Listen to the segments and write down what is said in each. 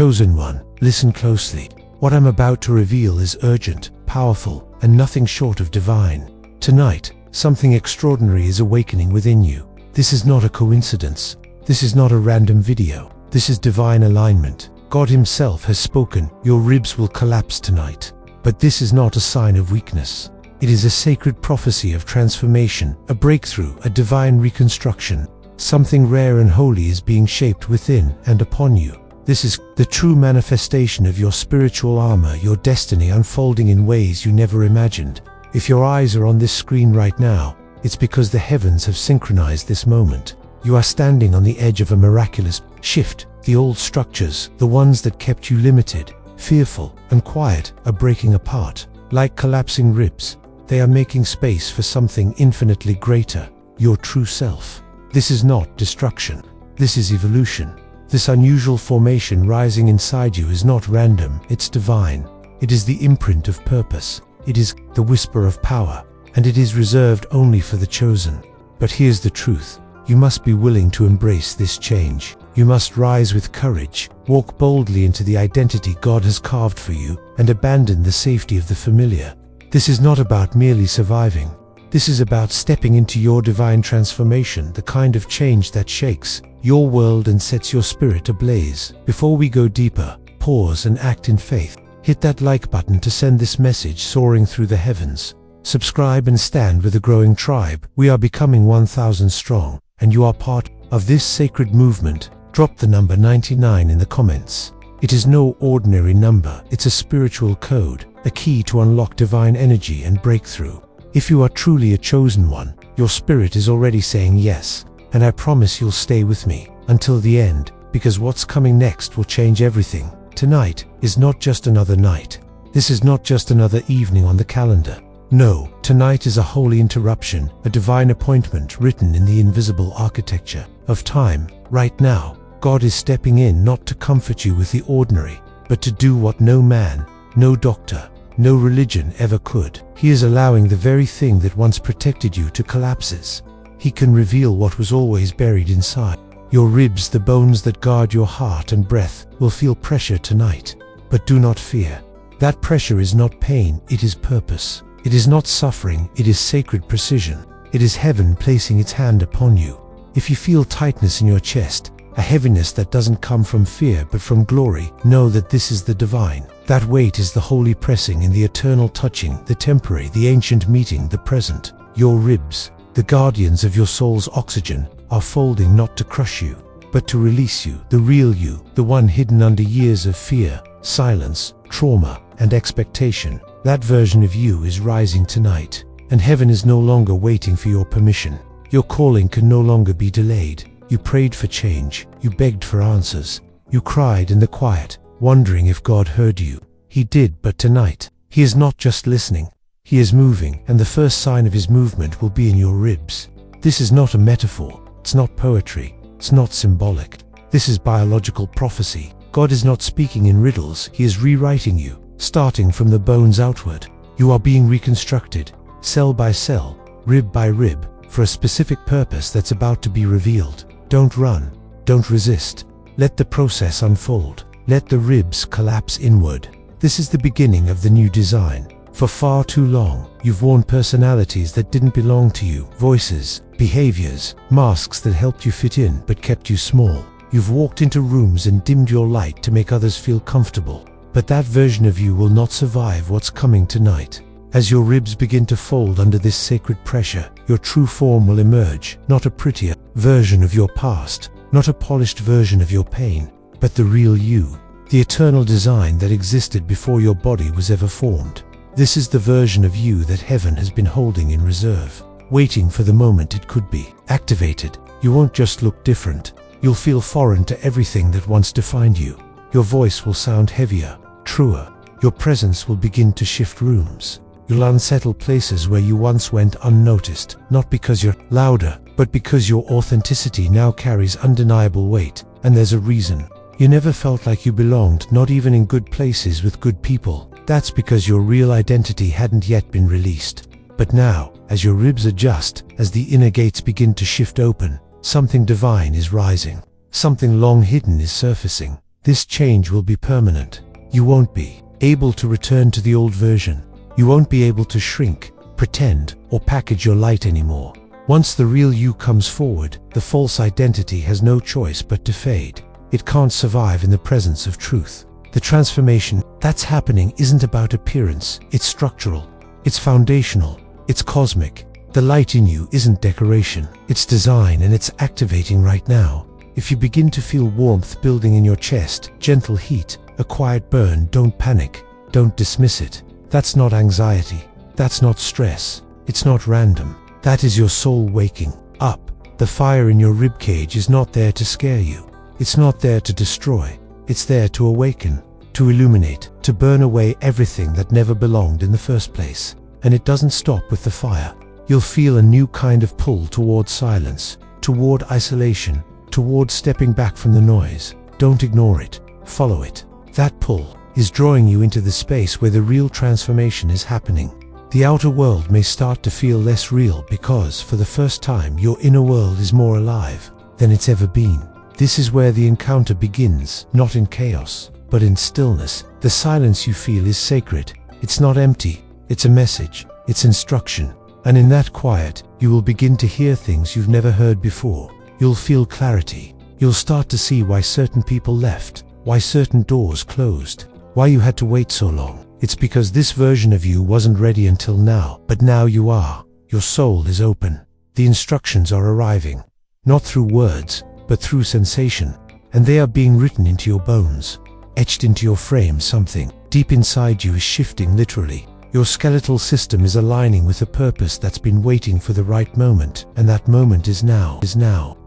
Chosen one, listen closely. What I'm about to reveal is urgent, powerful, and nothing short of divine. Tonight, something extraordinary is awakening within you. This is not a coincidence. This is not a random video. This is divine alignment. God Himself has spoken. Your ribs will collapse tonight. But this is not a sign of weakness. It is a sacred prophecy of transformation, a breakthrough, a divine reconstruction. Something rare and holy is being shaped within and upon you. This is the true manifestation of your spiritual armor, your destiny unfolding in ways you never imagined. If your eyes are on this screen right now, it's because the heavens have synchronized this moment. You are standing on the edge of a miraculous shift. The old structures, the ones that kept you limited, fearful, and quiet, are breaking apart. Like collapsing ribs, they are making space for something infinitely greater, your true self. This is not destruction. This is evolution. This unusual formation rising inside you is not random, it's divine. It is the imprint of purpose. It is the whisper of power, and it is reserved only for the chosen. But here's the truth. You must be willing to embrace this change. You must rise with courage, walk boldly into the identity God has carved for you, and abandon the safety of the familiar. This is not about merely surviving. This is about stepping into your divine transformation, the kind of change that shakes your world and sets your spirit ablaze. Before we go deeper, pause and act in faith. Hit that like button to send this message soaring through the heavens. Subscribe and stand with the growing tribe. We are becoming 1,000 strong, and you are part of this sacred movement. Drop the number 99 in the comments. It is no ordinary number, it's a spiritual code, a key to unlock divine energy and breakthrough. If you are truly a chosen one, your spirit is already saying yes, and I promise you'll stay with me until the end, because what's coming next will change everything. Tonight is not just another night. This is not just another evening on the calendar. No, tonight is a holy interruption, a divine appointment written in the invisible architecture of time. Right now, God is stepping in not to comfort you with the ordinary, but to do what no man, no doctor, no religion ever could. He is allowing the very thing that once protected you to collapse. He can reveal what was always buried inside. Your ribs, the bones that guard your heart and breath, will feel pressure tonight. But do not fear. That pressure is not pain, it is purpose. It is not suffering, it is sacred precision. It is heaven placing its hand upon you. If you feel tightness in your chest, a heaviness that doesn't come from fear but from glory, know that this is the divine. That weight is the holy pressing in the eternal touching, the temporary, the ancient meeting, the present. Your ribs, the guardians of your soul's oxygen, are folding not to crush you, but to release you, the real you, the one hidden under years of fear, silence, trauma, and expectation. That version of you is rising tonight, and heaven is no longer waiting for your permission. Your calling can no longer be delayed. You prayed for change, you begged for answers, you cried in the quiet, wondering if God heard you. He did, but tonight, He is not just listening, He is moving, and the first sign of His movement will be in your ribs. This is not a metaphor, it's not poetry, it's not symbolic. This is biological prophecy. God is not speaking in riddles, He is rewriting you, starting from the bones outward. You are being reconstructed, cell by cell, rib by rib, for a specific purpose that's about to be revealed. Don't run, don't resist. Let the process unfold. Let the ribs collapse inward. This is the beginning of the new design. For far too long, you've worn personalities that didn't belong to you, voices, behaviors, masks that helped you fit in but kept you small. You've walked into rooms and dimmed your light to make others feel comfortable. But that version of you will not survive what's coming tonight. As your ribs begin to fold under this sacred pressure, your true form will emerge, not a prettier version of your past, not a polished version of your pain, but the real you, the eternal design that existed before your body was ever formed. This is the version of you that heaven has been holding in reserve, waiting for the moment it could be activated. You won't just look different, you'll feel foreign to everything that once defined you. Your voice will sound heavier, truer. Your presence will begin to shift rooms. You'll unsettle places where you once went unnoticed, not because you're louder, but because your authenticity now carries undeniable weight. And there's a reason. You never felt like you belonged, not even in good places with good people. That's because your real identity hadn't yet been released. But now, as your ribs adjust, as the inner gates begin to shift open, something divine is rising. Something long hidden is surfacing. this change will be permanent. You won't be able to return to the old version. You won't be able to shrink, pretend, or package your light anymore. Once the real you comes forward, the false identity has no choice but to fade. It can't survive in the presence of truth. The transformation that's happening isn't about appearance, it's structural, it's foundational, it's cosmic. The light in you isn't decoration, it's design, and it's activating right now. If you begin to feel warmth building in your chest, gentle heat, a quiet burn, don't panic, don't dismiss it. That's not anxiety, that's not stress, it's not random. That is your soul waking up. The fire in your ribcage is not there to scare you. It's not there to destroy. It's there to awaken, to illuminate, to burn away everything that never belonged in the first place. And it doesn't stop with the fire. You'll feel a new kind of pull toward silence, toward isolation, toward stepping back from the noise. Don't ignore it. Follow it. That pull is drawing you into the space where the real transformation is happening. The outer world may start to feel less real because, for the first time, your inner world is more alive than it's ever been. This is where the encounter begins, not in chaos, but in stillness. The silence you feel is sacred. It's not empty. It's a message. It's instruction. And in that quiet, you will begin to hear things you've never heard before. You'll feel clarity. You'll start to see why certain people left, why certain doors closed, why you had to wait so long. It's because this version of you wasn't ready until now, but now you are. Your soul is open. The instructions are arriving, not through words, but through sensation, and they are being written into your bones, etched into your frame. Something deep inside you is shifting literally. Your skeletal system is aligning with a purpose that's been waiting for the right moment, and that moment is now.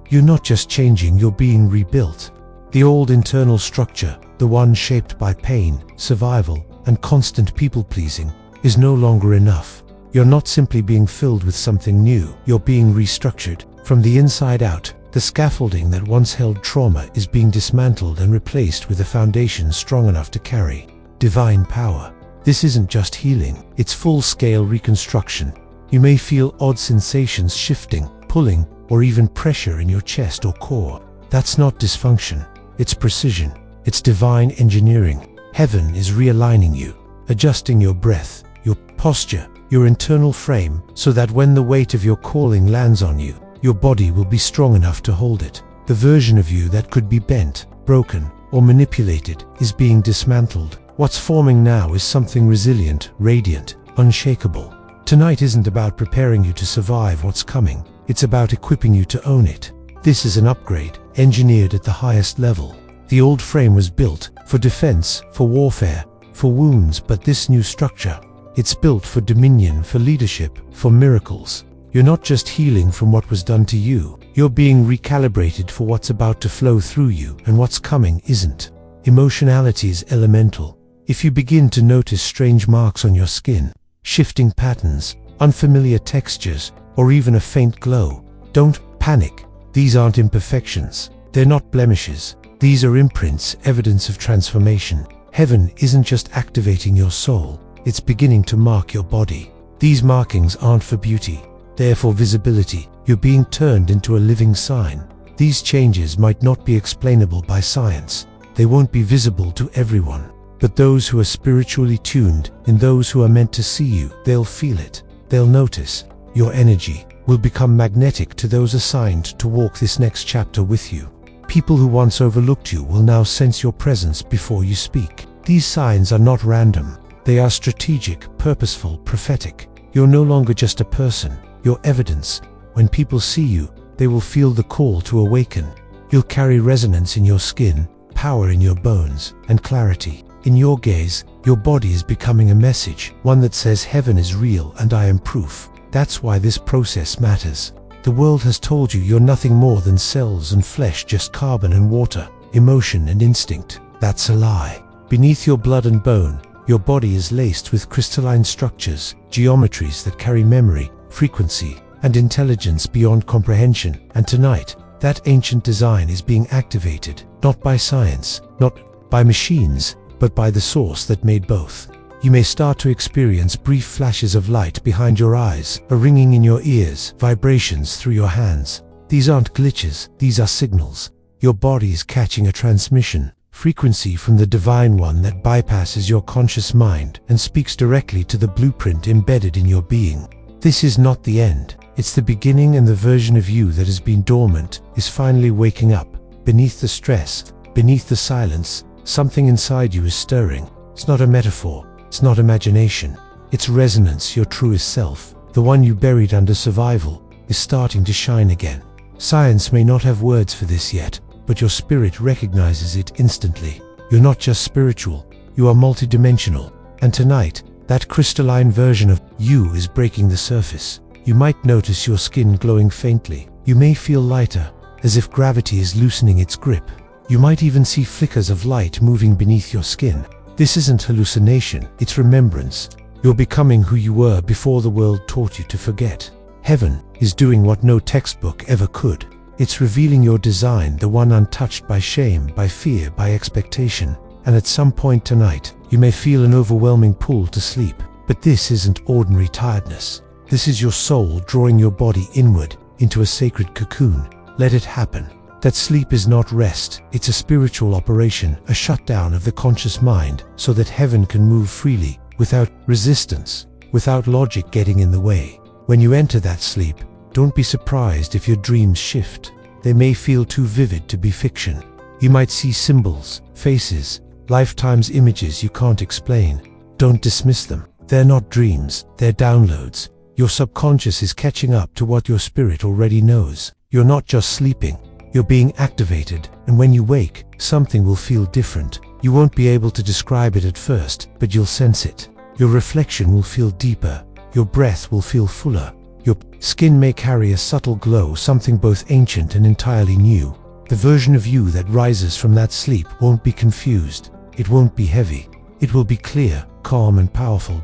You're not just changing, you're being rebuilt. The old internal structure, the one shaped by pain, survival, and constant people-pleasing, is no longer enough. You're not simply being filled with something new, you're being restructured. From the inside out, the scaffolding that once held trauma is being dismantled and replaced with a foundation strong enough to carry divine power. This isn't just healing, it's full-scale reconstruction. You may feel odd sensations shifting, pulling, or even pressure in your chest or core. That's not dysfunction, it's precision, it's divine engineering. Heaven is realigning you, adjusting your breath, your posture, your internal frame, so that when the weight of your calling lands on you, your body will be strong enough to hold it. The version of you that could be bent, broken, or manipulated is being dismantled. What's forming now is something resilient, radiant, unshakable. Tonight isn't about preparing you to survive what's coming, it's about equipping you to own it. This is an upgrade, engineered at the highest level. The old frame was built for defense, for warfare, for wounds, but this new structure, it's built for dominion, for leadership, for miracles. You're not just healing from what was done to you, you're being recalibrated for what's about to flow through you, and what's coming isn't. Emotionality is elemental. If you begin to notice strange marks on your skin, shifting patterns, unfamiliar textures, or even a faint glow, don't panic. These aren't imperfections. They're not blemishes. These are imprints, evidence of transformation. Heaven isn't just activating your soul, it's beginning to mark your body. These markings aren't for beauty, they're for visibility. You're being turned into a living sign. These changes might not be explainable by science. They won't be visible to everyone. But those who are spiritually tuned, and those who are meant to see you, they'll feel it. They'll notice. Your energy will become magnetic to those assigned to walk this next chapter with you. People who once overlooked you will now sense your presence before you speak. These signs are not random. They are strategic, purposeful, prophetic. You're no longer just a person. You're evidence. When people see you, they will feel the call to awaken. You'll carry resonance in your skin, power in your bones, and clarity in your gaze. Your body is becoming a message, one that says heaven is real and I am proof. That's why this process matters. The world has told you you're nothing more than cells and flesh, just carbon and water, emotion and instinct. That's a lie. Beneath your blood and bone, your body is laced with crystalline structures, geometries that carry memory, frequency, and intelligence beyond comprehension. And tonight, that ancient design is being activated, not by science, not by machines, but by the source that made both. You may start to experience brief flashes of light behind your eyes, a ringing in your ears, vibrations through your hands. These aren't glitches, these are signals. Your body is catching a transmission frequency from the Divine One that bypasses your conscious mind and speaks directly to the blueprint embedded in your being. This is not the end. It's the beginning, and the version of you that has been dormant is finally waking up. Beneath the stress, beneath the silence, something inside you is stirring. It's not a metaphor. It's not imagination. It's resonance. Your truest self, the one you buried under survival, is starting to shine again. Science may not have words for this yet, but your spirit recognizes it instantly. You're not just spiritual, you are multidimensional. And tonight, that crystalline version of you is breaking the surface. You might notice your skin glowing faintly. You may feel lighter, as if gravity is loosening its grip. You might even see flickers of light moving beneath your skin. This isn't hallucination, it's remembrance. You're becoming who you were before the world taught you to forget. Heaven is doing what no textbook ever could. It's revealing your design, the one untouched by shame, by fear, by expectation. And at some point tonight, you may feel an overwhelming pull to sleep. But this isn't ordinary tiredness. This is your soul drawing your body inward into a sacred cocoon. Let it happen. That sleep is not rest, it's a spiritual operation, a shutdown of the conscious mind, so that heaven can move freely, without resistance, without logic getting in the way. When you enter that sleep, don't be surprised if your dreams shift. They may feel too vivid to be fiction. You might see symbols, faces, lifetimes images you can't explain. Don't dismiss them. They're not dreams, they're downloads. Your subconscious is catching up to what your spirit already knows. You're not just sleeping, you're being activated, and when you wake, something will feel different. You won't be able to describe it at first, but you'll sense it. Your reflection will feel deeper, your breath will feel fuller, your skin may carry a subtle glow, something both ancient and entirely new. The version of you that rises from that sleep won't be confused, it won't be heavy, it will be clear, calm and powerful.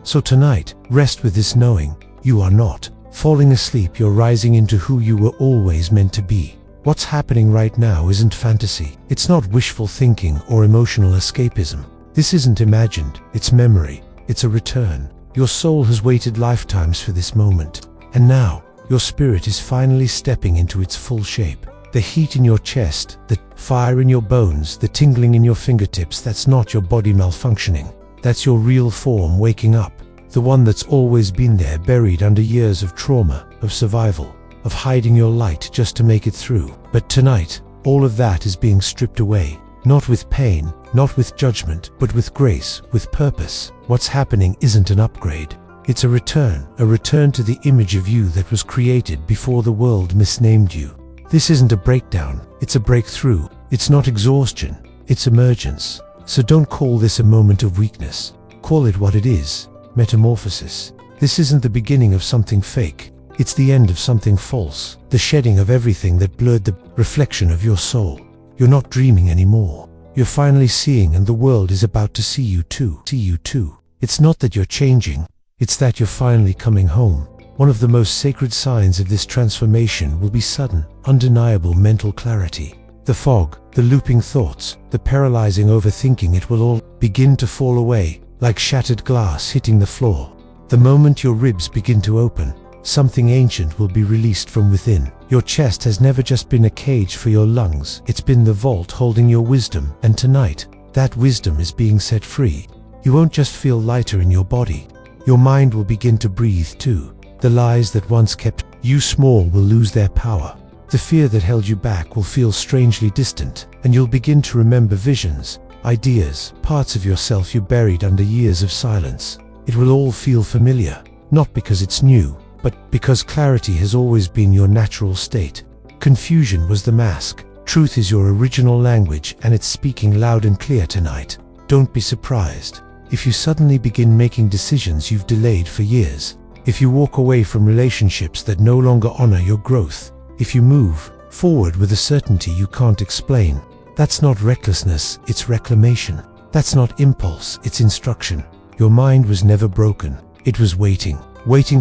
So tonight, rest with this knowing, you are not falling asleep, you're rising into who you were always meant to be. What's happening right now isn't fantasy, it's not wishful thinking or emotional escapism. This isn't imagined, it's memory, it's a return. Your soul has waited lifetimes for this moment, and now, your spirit is finally stepping into its full shape. The heat in your chest, the fire in your bones, the tingling in your fingertips, that's not your body malfunctioning. That's your real form waking up, the one that's always been there, buried under years of trauma, of survival, of hiding your light just to make it through. But tonight, all of that is being stripped away, not with pain, not with judgment, but with grace, with purpose. What's happening isn't an upgrade. It's a return to the image of you that was created before the world misnamed you. This isn't a breakdown, it's a breakthrough. It's not exhaustion, it's emergence. So don't call this a moment of weakness. Call it what it is, metamorphosis. This isn't the beginning of something fake. It's the end of something false, the shedding of everything that blurred the reflection of your soul. You're not dreaming anymore. You're finally seeing, and the world is about to see you too. It's not that you're changing, it's that you're finally coming home. One of the most sacred signs of this transformation will be sudden, undeniable mental clarity. The fog, the looping thoughts, the paralyzing overthinking, it will all begin to fall away, like shattered glass hitting the floor. The moment your ribs begin to open, something ancient will be released from within. Your chest has never just been a cage for your lungs, it's been the vault holding your wisdom, and tonight, that wisdom is being set free. You won't just feel lighter in your body, your mind will begin to breathe too. The lies that once kept you small will lose their power. The fear that held you back will feel strangely distant, and you'll begin to remember visions, ideas, parts of yourself you buried under years of silence. It will all feel familiar, not because it's new, but because clarity has always been your natural state. Confusion was the mask. Truth is your original language, and it's speaking loud and clear tonight. Don't be surprised if you suddenly begin making decisions you've delayed for years. If you walk away from relationships that no longer honor your growth. If you move forward with a certainty you can't explain. That's not recklessness, it's reclamation. That's not impulse, it's instruction. Your mind was never broken. It was waiting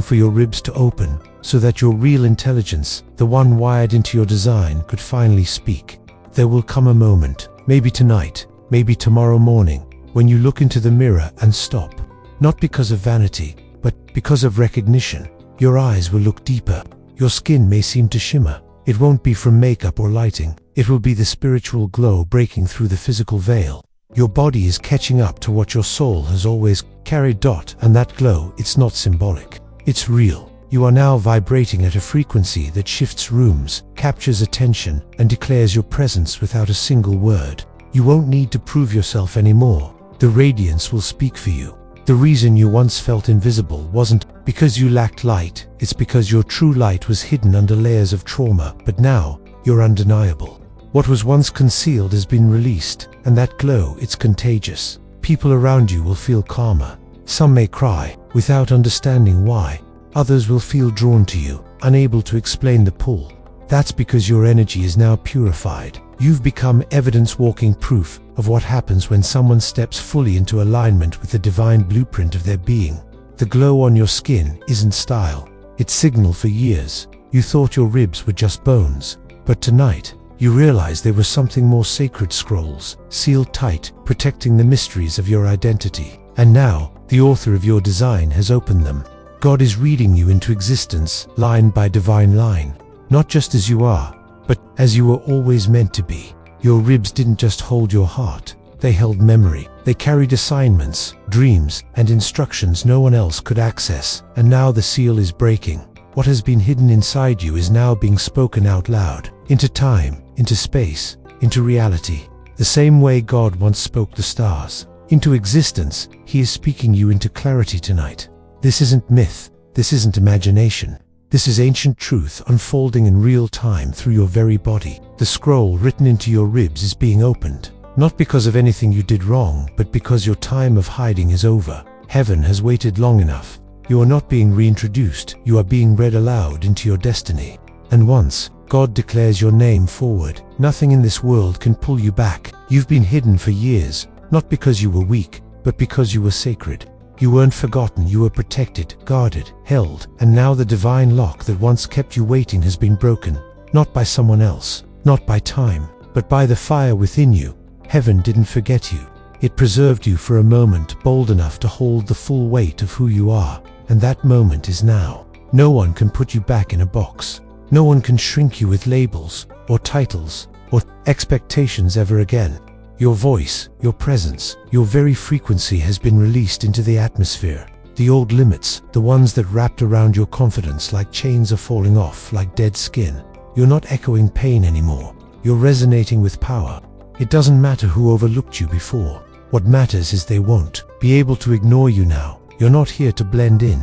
for your ribs to open, so that your real intelligence, the one wired into your design, could finally speak. There will come a moment, maybe tonight, maybe tomorrow morning, when you look into the mirror and stop. Not because of vanity, but because of recognition. Your eyes will look deeper. Your skin may seem to shimmer. It won't be from makeup or lighting. It will be the spiritual glow breaking through the physical veil. Your body is catching up to what your soul has always carried. And that glow, it's not symbolic. It's real. You are now vibrating at a frequency that shifts rooms, captures attention, and declares your presence without a single word. You won't need to prove yourself anymore. The radiance will speak for you. The reason you once felt invisible wasn't because you lacked light, it's because your true light was hidden under layers of trauma, but now, you're undeniable. What was once concealed has been released, and that glow, it's contagious. People around you will feel calmer. Some may cry, without understanding why. Others will feel drawn to you, unable to explain the pull. That's because your energy is now purified. You've become evidence-walking proof of what happens when someone steps fully into alignment with the divine blueprint of their being. The glow on your skin isn't style. It's signal. For years, you thought your ribs were just bones. But tonight, you realize they were something more: sacred scrolls, sealed tight, protecting the mysteries of your identity. And now, the author of your design has opened them. God is reading you into existence, line by divine line. Not just as you are, but as you were always meant to be. Your ribs didn't just hold your heart. They held memory. They carried assignments, dreams, and instructions no one else could access. And now the seal is breaking. What has been hidden inside you is now being spoken out loud. Into time, into space, into reality. The same way God once spoke the stars into existence, He is speaking you into clarity tonight. This isn't myth. This isn't imagination. This is ancient truth unfolding in real time through your very body. The scroll written into your ribs is being opened, not because of anything you did wrong, but because your time of hiding is over. Heaven has waited long enough. You are not being reintroduced, you are being read aloud into your destiny. And once God declares your name forward, nothing in this world can pull you back. You've been hidden for years, not because you were weak, but because you were sacred. You weren't forgotten, you were protected, guarded, held, and now the divine lock that once kept you waiting has been broken. Not by someone else, not by time, but by the fire within you. Heaven didn't forget you. It preserved you for a moment, bold enough to hold the full weight of who you are. And that moment is now. No one can put you back in a box. No one can shrink you with labels, or titles, or expectations ever again. Your voice, your presence, your very frequency has been released into the atmosphere. The old limits, the ones that wrapped around your confidence like chains, are falling off like dead skin. You're not echoing pain anymore. You're resonating with power. It doesn't matter who overlooked you before. What matters is they won't be able to ignore you now. You're not here to blend in.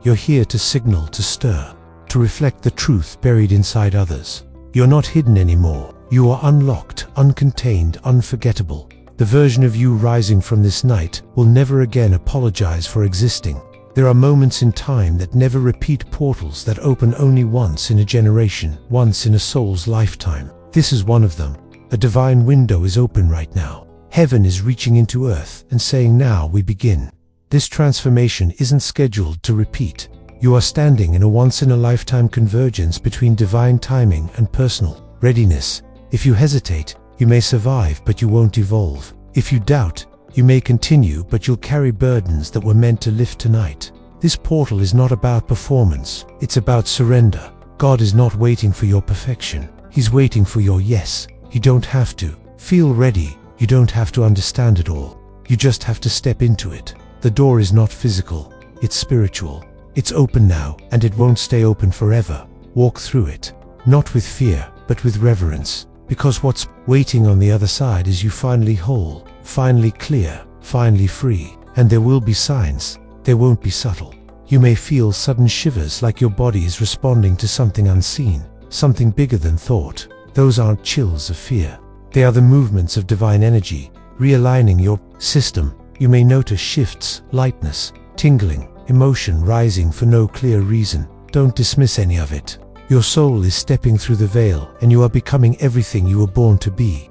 You're here to signal, to stir, to reflect the truth buried inside others. You're not hidden anymore. You are unlocked, uncontained, unforgettable. The version of you rising from this night will never again apologize for existing. There are moments in time that never repeat, portals that open only once in a generation, once in a soul's lifetime. This is one of them. A divine window is open right now. Heaven is reaching into earth and saying, now we begin. This transformation isn't scheduled to repeat. You are standing in a once-in-a-lifetime convergence between divine timing and personal readiness. If you hesitate, you may survive, but you won't evolve. If you doubt, you may continue, but you'll carry burdens that were meant to lift tonight. This portal is not about performance, it's about surrender. God is not waiting for your perfection. He's waiting for your yes. You don't have to feel ready. You don't have to understand it all. You just have to step into it. The door is not physical, it's spiritual. It's open now, and it won't stay open forever. Walk through it, not with fear, but with reverence. Because what's waiting on the other side is you finally whole, finally clear, finally free. And there will be signs. They won't be subtle. You may feel sudden shivers, like your body is responding to something unseen, something bigger than thought. Those aren't chills of fear. They are the movements of divine energy, realigning your system. You may notice shifts, lightness, tingling, emotion rising for no clear reason. Don't dismiss any of it. Your soul is stepping through the veil, and you are becoming everything you were born to be.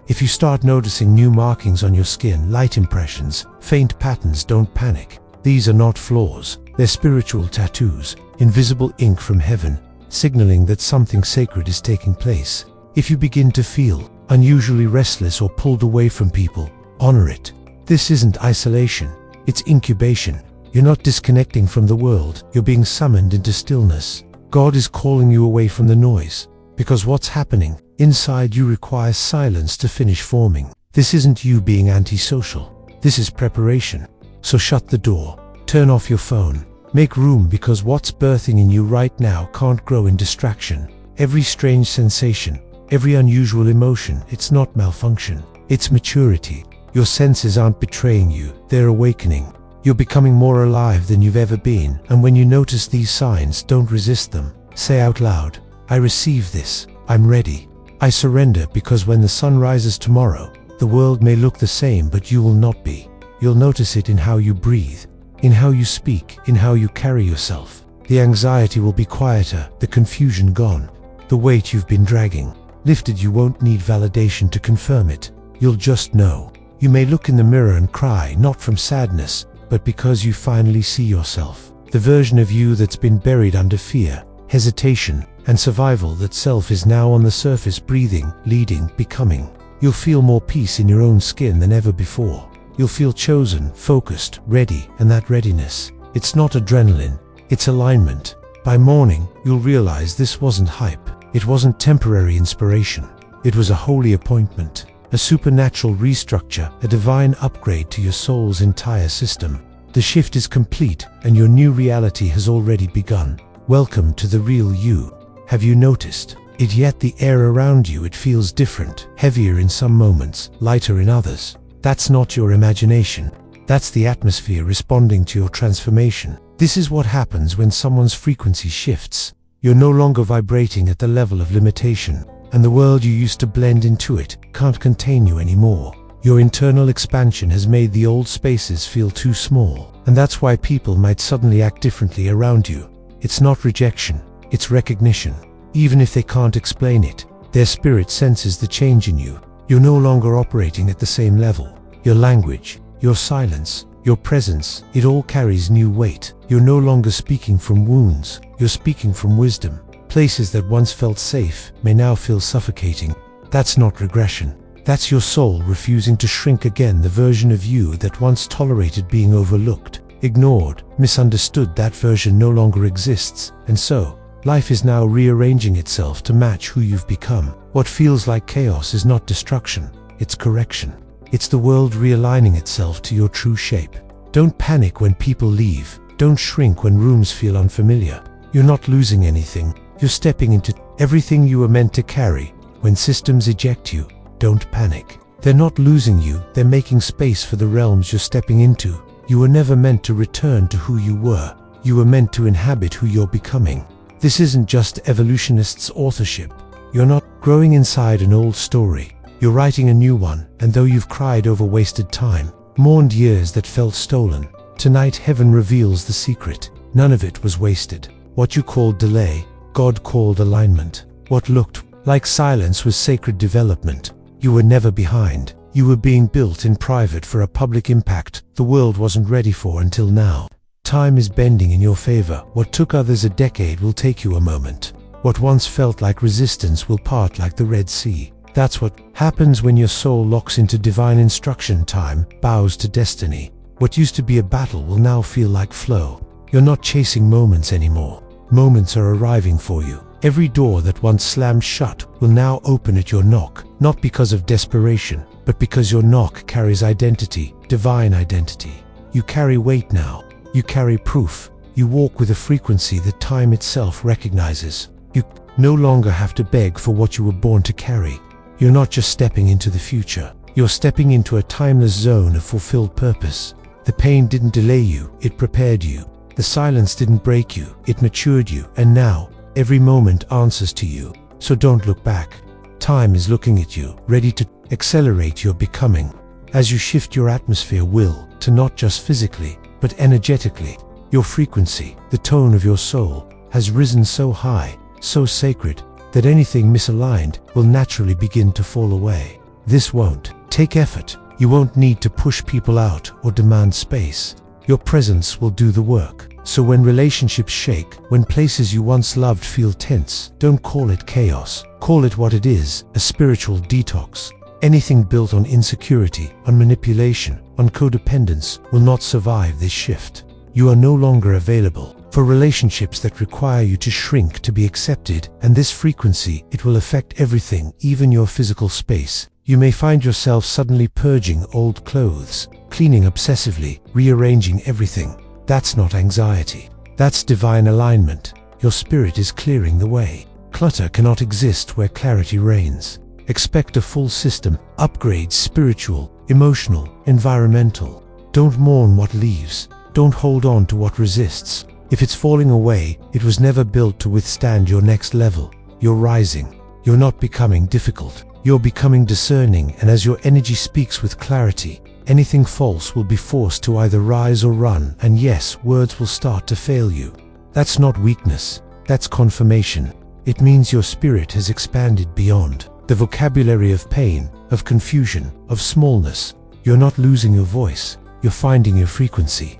If you start noticing new markings on your skin, light impressions, faint patterns, don't panic. These are not flaws. They're spiritual tattoos, invisible ink from heaven, signaling that something sacred is taking place. If you begin to feel unusually restless or pulled away from people, honor it. This isn't isolation, it's incubation. You're not disconnecting from the world, you're being summoned into stillness. God is calling you away from the noise, Because what's happening inside you requires silence to finish forming. This isn't you being antisocial. This is preparation. So shut the door, turn off your phone, make room, because what's birthing in you right now can't grow in distraction. Every strange sensation, every unusual emotion, it's not malfunction, it's maturity. Your senses aren't betraying you, they're awakening. You're becoming more alive than you've ever been, and when you notice these signs, don't resist them. Say out loud, I receive this, I'm ready, I surrender, because when the sun rises tomorrow, the world may look the same, but you will not be. You'll notice it in how you breathe, in how you speak, in how you carry yourself. The anxiety will be quieter, the confusion gone. The weight you've been dragging lifted. You won't need validation to confirm it. You'll just know. You may look in the mirror and cry, not from sadness, but because you finally see yourself. The version of you that's been buried under fear, hesitation, and survival. That self is now on the surface, breathing, leading, becoming. You'll feel more peace in your own skin than ever before. You'll feel chosen, focused, ready, and that readiness, it's not adrenaline, it's alignment. By morning, you'll realize this wasn't hype. It wasn't temporary inspiration. It was a holy appointment, a supernatural restructure, a divine upgrade to your soul's entire system. The shift is complete, and your new reality has already begun. Welcome to the real you. Have you noticed it yet? The air around you, it feels different, heavier in some moments, lighter in others. That's not your imagination. That's the atmosphere responding to your transformation. This is what happens when someone's frequency shifts. You're no longer vibrating at the level of limitation, and the world you used to blend into it can't contain you anymore. Your internal expansion has made the old spaces feel too small, and that's why people might suddenly act differently around you. It's not rejection, it's recognition. Even if they can't explain it, their spirit senses the change in you. You're no longer operating at the same level. Your language, your silence, your presence, it all carries new weight. You're no longer speaking from wounds, you're speaking from wisdom. Places that once felt safe may now feel suffocating. That's not regression. That's your soul refusing to shrink again. The version of you that once tolerated being overlooked, ignored, misunderstood, that version no longer exists. And so, life is now rearranging itself to match who you've become. What feels like chaos is not destruction, it's correction. It's the world realigning itself to your true shape. Don't panic when people leave. Don't shrink when rooms feel unfamiliar. You're not losing anything. You're stepping into everything you were meant to carry. When systems eject you, don't panic. They're not losing you, they're making space for the realms you're stepping into. You were never meant to return to who you were. You were meant to inhabit who you're becoming. This isn't just evolutionists' authorship. You're not growing inside an old story. You're writing a new one, and though you've cried over wasted time, mourned years that felt stolen, tonight heaven reveals the secret. None of it was wasted. What you called delay, God called alignment. What looked like silence was sacred development. You were never behind. You were being built in private for a public impact the world wasn't ready for until now. Time is bending in your favor. What took others a decade will take you a moment. What once felt like resistance will part like the Red Sea. That's what happens when your soul locks into divine instruction. Time bows to destiny. What used to be a battle will now feel like flow. You're not chasing moments anymore. Moments are arriving for you. Every door that once slammed shut will now open at your knock, not because of desperation, but because your knock carries identity, divine identity. You carry weight now. You carry proof. You walk with a frequency that time itself recognizes. You no longer have to beg for what you were born to carry. You're not just stepping into the future. You're stepping into a timeless zone of fulfilled purpose. The pain didn't delay you, it prepared you. The silence didn't break you, it matured you. And now, every moment answers to you. So don't look back. Time is looking at you, ready to accelerate your becoming. As you shift your atmosphere will to not just physically, but energetically. Your frequency, the tone of your soul, has risen so high, so sacred, that anything misaligned will naturally begin to fall away. This won't take effort. You won't need to push people out or demand space. Your presence will do the work. So when relationships shake, when places you once loved feel tense, don't call it chaos. Call it what it is, a spiritual detox. Anything built on insecurity, on manipulation, on codependence will not survive this shift. You are no longer available for relationships that require you to shrink to be accepted, and this frequency, it will affect everything, even your physical space. You may find yourself suddenly purging old clothes, cleaning obsessively, rearranging everything. That's not anxiety. That's divine alignment. Your spirit is clearing the way. Clutter cannot exist where clarity reigns. Expect a full system, upgrades spiritual, emotional, environmental. Don't mourn what leaves. Don't hold on to what resists. If it's falling away, it was never built to withstand your next level. You're rising. You're not becoming difficult. You're becoming discerning, and as your energy speaks with clarity, anything false will be forced to either rise or run, and yes, words will start to fail you. That's not weakness. That's confirmation. It means your spirit has expanded beyond the vocabulary of pain, of confusion, of smallness. You're not losing your voice. You're finding your frequency.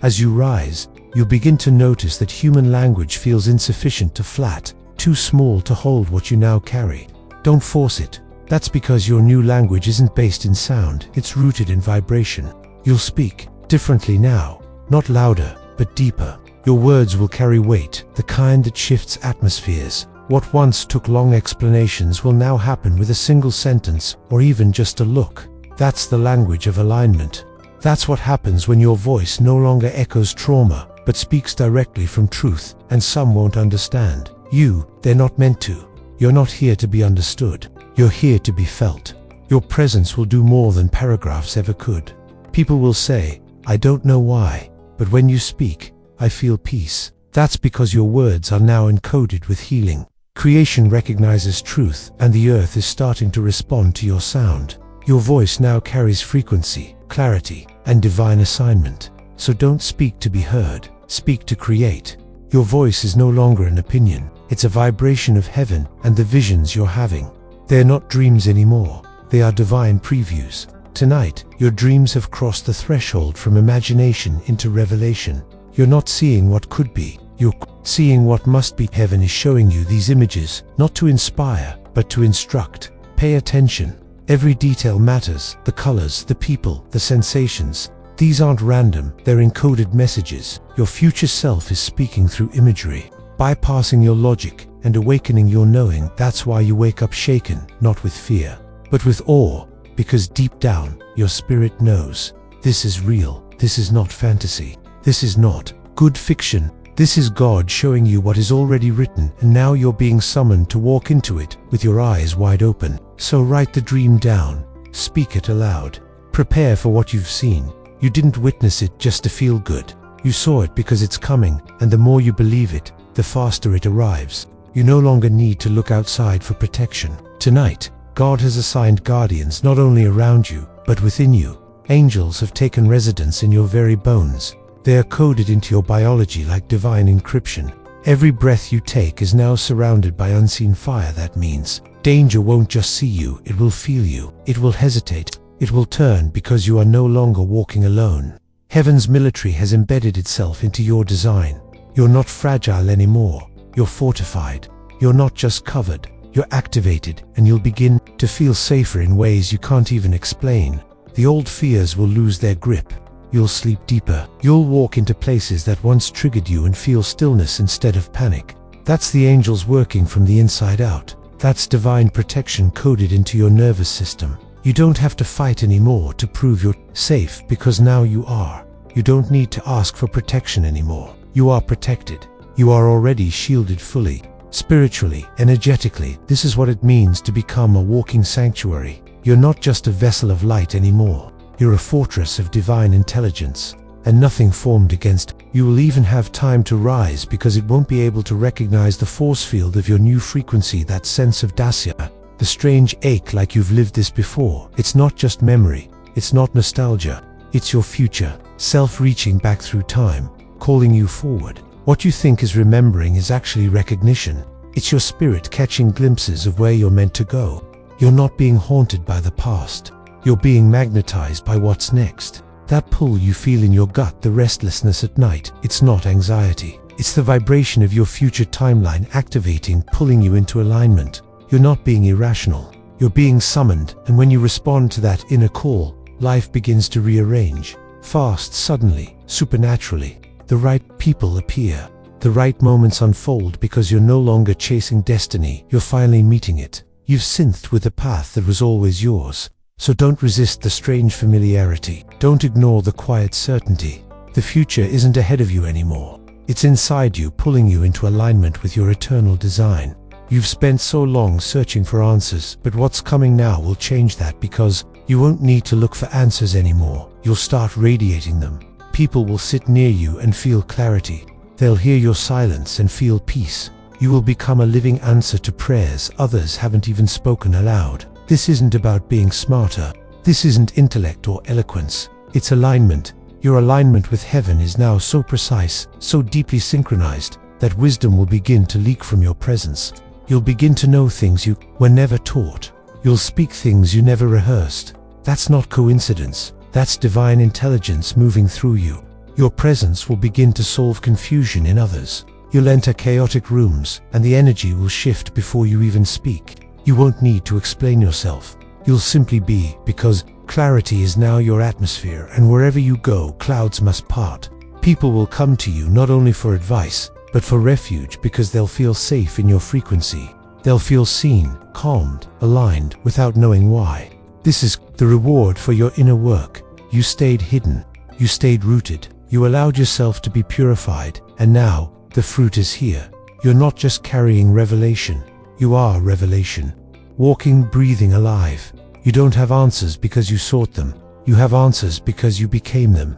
As you rise, you'll begin to notice that human language feels insufficient to flat, too small to hold what you now carry. Don't force it. That's because your new language isn't based in sound, it's rooted in vibration. You'll speak differently now, not louder, but deeper. Your words will carry weight, the kind that shifts atmospheres. What once took long explanations will now happen with a single sentence, or even just a look. That's the language of alignment. That's what happens when your voice no longer echoes trauma, but speaks directly from truth, and some won't understand. They're not meant to. You're not here to be understood. You're here to be felt. Your presence will do more than paragraphs ever could. People will say, I don't know why, but when you speak, I feel peace. That's because your words are now encoded with healing. Creation recognizes truth, and the earth is starting to respond to your sound. Your voice now carries frequency, clarity, and divine assignment. So don't speak to be heard, speak to create. Your voice is no longer an opinion. It's a vibration of heaven and the visions you're having. They're not dreams anymore. They are divine previews. Tonight, your dreams have crossed the threshold from imagination into revelation. You're not seeing what could be. You're seeing what must be. Heaven is showing you these images, not to inspire, but to instruct. Pay attention. Every detail matters. The colors, the people, the sensations. These aren't random. They're encoded messages. Your future self is speaking through imagery, bypassing your logic and awakening your knowing. That's why you wake up shaken, not with fear, but with awe, because deep down, your spirit knows. This is real. This is not fantasy. This is not good fiction. This is God showing you what is already written, and now you're being summoned to walk into it with your eyes wide open. So write the dream down. Speak it aloud. Prepare for what you've seen. You didn't witness it just to feel good. You saw it because it's coming, and the more you believe it, the faster it arrives. You no longer need to look outside for protection. Tonight, God has assigned guardians not only around you, but within you. Angels have taken residence in your very bones. They are coded into your biology like divine encryption. Every breath you take is now surrounded by unseen fire. That means danger won't just see you, it will feel you. It will hesitate. It will turn because you are no longer walking alone. Heaven's military has embedded itself into your design. You're not fragile anymore. You're fortified. You're not just covered. You're activated, and you'll begin to feel safer in ways you can't even explain. The old fears will lose their grip. You'll sleep deeper. You'll walk into places that once triggered you and feel stillness instead of panic. That's the angels working from the inside out. That's divine protection coded into your nervous system. You don't have to fight anymore to prove you're safe, because now you are. You don't need to ask for protection anymore. You are protected. You are already shielded fully. Spiritually, energetically, this is what it means to become a walking sanctuary. You're not just a vessel of light anymore. You're a fortress of divine intelligence, and nothing formed against you will even have time to rise, because it won't be able to recognize the force field of your new frequency, that sense of dacia, the strange ache like you've lived this before. It's not just memory. It's not nostalgia. It's your future self reaching back through time, calling you forward. What you think is remembering is actually recognition. It's your spirit catching glimpses of where you're meant to go. You're not being haunted by the past. You're being magnetized by what's next. That pull you feel in your gut, the restlessness at night, it's not anxiety. It's the vibration of your future timeline activating, pulling you into alignment. You're not being irrational. You're being summoned, and when you respond to that inner call, life begins to rearrange. Fast, suddenly, supernaturally. The right people appear. The right moments unfold because you're no longer chasing destiny, you're finally meeting it. You've synced with the path that was always yours. So don't resist the strange familiarity. Don't ignore the quiet certainty. The future isn't ahead of you anymore. It's inside you, pulling you into alignment with your eternal design. You've spent so long searching for answers, but what's coming now will change that, because you won't need to look for answers anymore. You'll start radiating them. People will sit near you and feel clarity. They'll hear your silence and feel peace. You will become a living answer to prayers others haven't even spoken aloud. This isn't about being smarter. This isn't intellect or eloquence. It's alignment. Your alignment with heaven is now so precise, so deeply synchronized, that wisdom will begin to leak from your presence. You'll begin to know things you were never taught. You'll speak things you never rehearsed. That's not coincidence. That's divine intelligence moving through you. Your presence will begin to solve confusion in others. You'll enter chaotic rooms, and the energy will shift before you even speak. You won't need to explain yourself. You'll simply be, because clarity is now your atmosphere, and wherever you go, clouds must part. People will come to you not only for advice, but for refuge, because they'll feel safe in your frequency. They'll feel seen, calmed, aligned, without knowing why. This is the reward for your inner work. You stayed hidden. You stayed rooted. You allowed yourself to be purified, and now the fruit is here. You're not just carrying revelation. You are revelation. Walking, breathing, alive. You don't have answers because you sought them. You have answers because you became them.